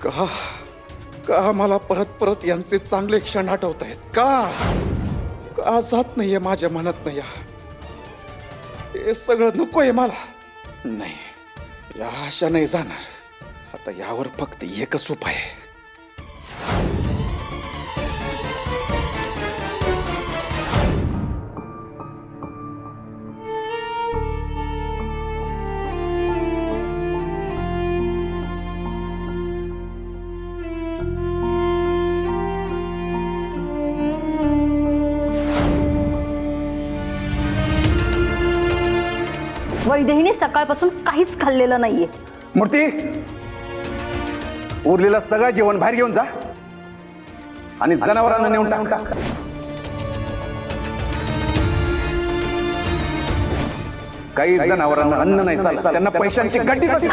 का का मला परत परत यांचे चांगले क्षण आठवत आहेत का का जात नाहीये माझ्या मनात नाही हे सगळं नकोय मला नाही या आशा नाही जाणार आता यावर फक्त एकच उपाय आहे वैदेहीने सकाळपासून काहीच खाल्लेलं नाहीये. मूर्ती उरलेलं सगळं जेवण बाहेर घेऊन जा आणि जनावरांना नेऊन टाक. काही जनावरांना अन्न नाही चालत त्यांना पैशांची गड्डी जाते.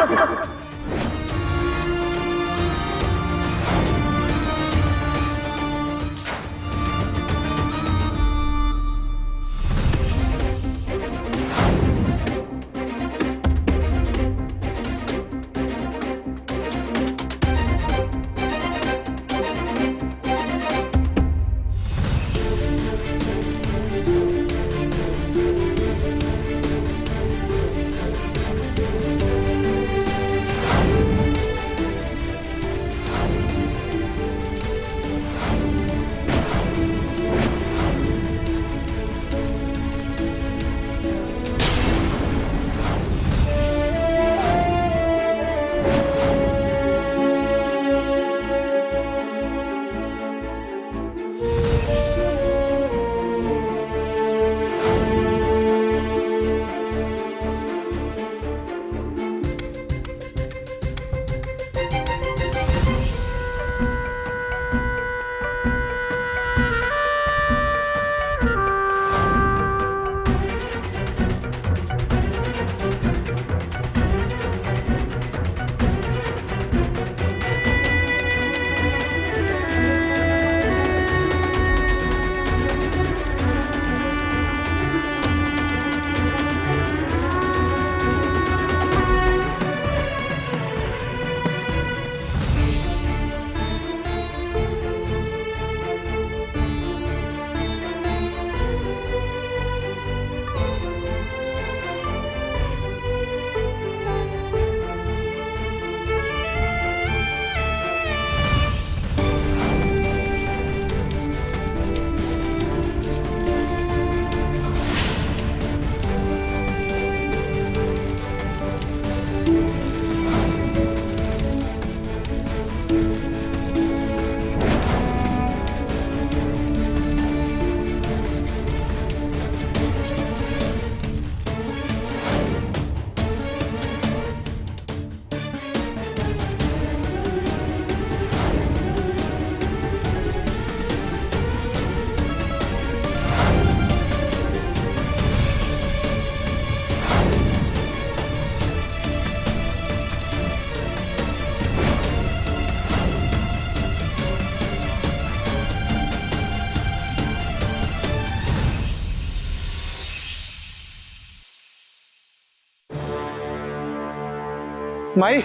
माई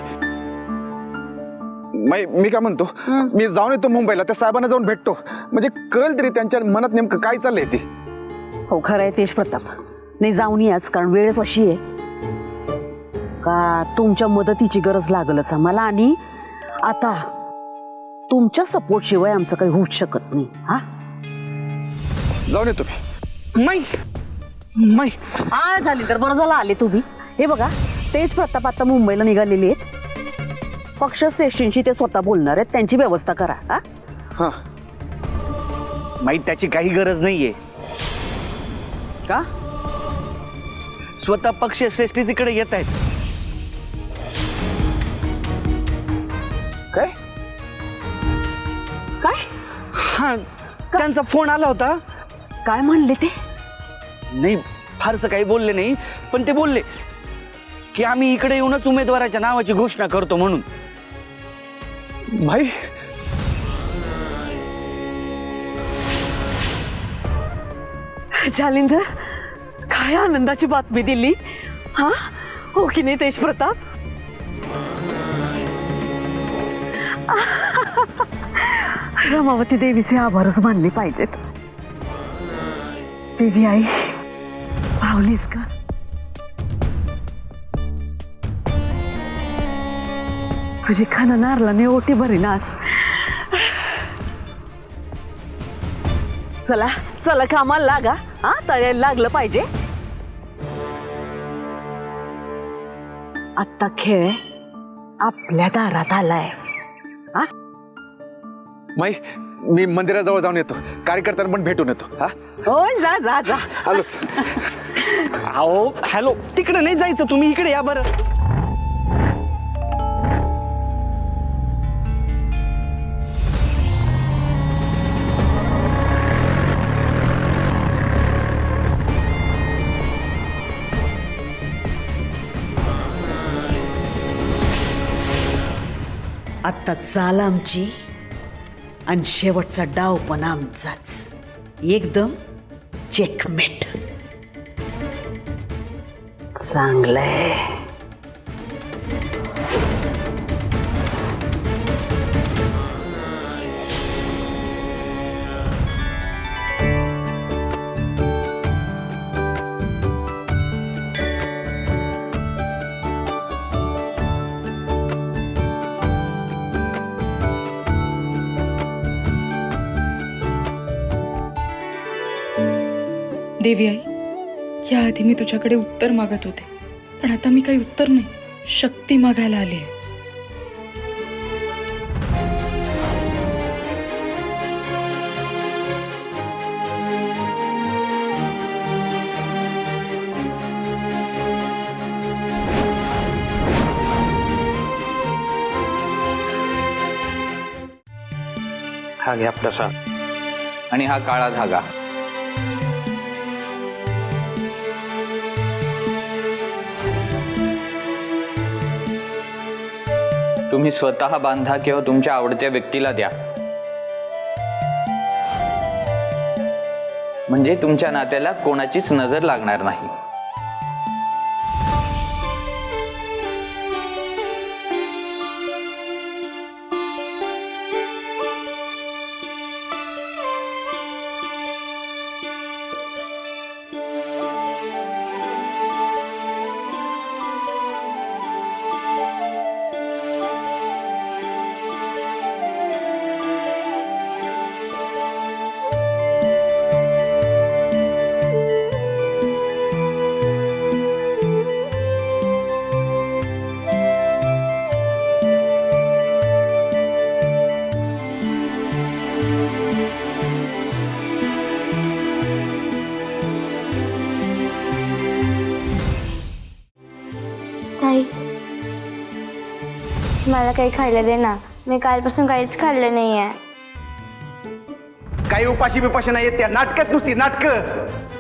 मी काय म्हणतो मी जाऊन येतो मुंबईला त्या साहेबांना जाऊन भेटतो म्हणजे कळेल तरी त्यांच्या मनात नेमकं काय चाललंय ते. हो खरं आहे तेज प्रताप नाही जाऊन याच कारण वेळच अशी आहे का तुमच्या मदतीची गरज लागलच आम्हाला आणि आता तुमच्या सपोर्ट शिवाय आमचं काही होऊच शकत नाही. हा जाऊन येतो मी झाली तर बरं झालं आले तुम्ही. हे बघा तेज प्रताप आता मुंबईला निघालेले आहेत पक्षश्रेष्ठींशी ते स्वतः बोलणार आहेत त्यांची व्यवस्था करा. हा माहित त्याची काही गरज नाहीये का स्वतः पक्षश्रेष्ठीच इकडे येत आहेत. काय काय हा त्यांचा फोन आला होता. काय म्हणले ते नाही फारसं काही बोलले नाही पण ते बोलले की आम्ही इकडे येऊनच उमेदवाराच्या नावाची घोषणा करतो म्हणून. भाई जालिंदर काय आनंदाची बातमी दिली. हा हो की नाही तेज प्रताप. रमावती देवीचे आभारच मानले पाहिजेत. देवी आई, पावलीस का? तुझी खाना नारळाने ओटी भरीनास. चला चला, कामाला लागा. हा, तयारी लागलं पाहिजे. आत्ता खेळ आपल्या दारात आलाय. हा, माई, मी मंदिराजवळ जाऊन येतो, कार्यकर्त्यांना पण भेटून येतो. हा, होय, जा जा जा. आलोच. अहो हॅलो, तिकडे नाही जायचं, तुम्ही इकडे या बरं. आत्ता चाल आमची आणि शेवटचा डाव पण आमचाच. एकदम चेकमेट. चांगलंय. देवी आई, याआधी मी तुझ्याकडे उत्तर मागत होते, पण आता मी काही उत्तर नाही, शक्ती मागायला आली आहे. हा घ्या प्रसाद आणि हा काळा धागा. तुम्ही स्वतः बांधा किंवा तुमच्या आवडत्या व्यक्तीला द्या, म्हणजे तुमच्या नात्याला कोणाचीच नजर लागणार नाही. ताई, मला काही खायला दे ना. मी कालपासून काहीच खाल्लं नाहीये. काही उपाशी बिपाशी नाही येत त्या नाटकात, नुसती नाटकं.